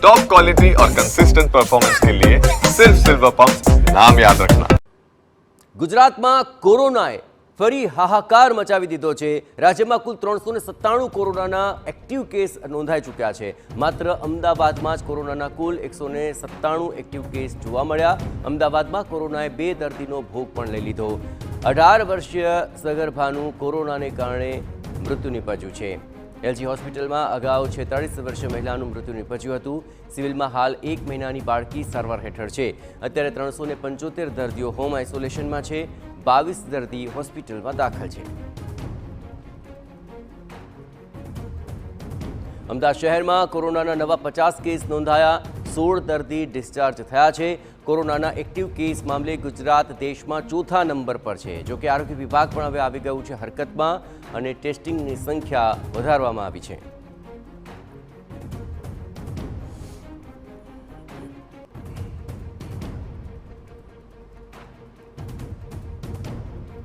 Top quality और consistent performance के लिए सिर्फ सिल्वर पंप नाम याद रखना। ગુજરાતમાં કોરોનાએ ફરી હાહાકાર મચાવી દીધો છે। રાજ્યમાં કુલ 397 કોરોનાના એક્ટિવ કેસ નોંધાઈ ચૂક્યા છે। માત્ર અમદાવાદમાં જ કોરોનાના કુલ 197 એક્ટિવ કેસ જોવા મળ્યા। અમદાવાદમાં કોરોનાએ 2 દર્દીનો ભોગ પણ લઈ લીધો। 18 વર્ષીય સગર્ભાનું કોરોનાને કારણે મૃત્યુ નિપજ્યું છે। એલજી હોસ્પિટલમાં અગાઉ 46 વર્ષીય મહિલાનું મૃત્યુ નિપજ્યું હતું। સિવિલમાં હાલ 1 મહિનાની બાળકી સારવાર હેઠળ છે। અત્યારે 375 દર્દીઓ હોમ આઇસોલેશનમાં છે। 22 દર્દી હોસ્પિટલમાં દાખલ છે। અમદાવાદ શહેરમાં કોરોનાના નવા 50 કેસ નોંધાયા। 16 દર્દી ડિસ્ચાર્જ થયા છે। કોરોનાના એક્ટિવ કેસ મામલે ગુજરાત દેશમાં ચોથા નંબર પર છે। જોકે આરોગ્ય વિભાગ પણ હવે આવી ગયું છે હરકતમાં અને ટેસ્ટિંગની સંખ્યા વધારવામાં આવી છે।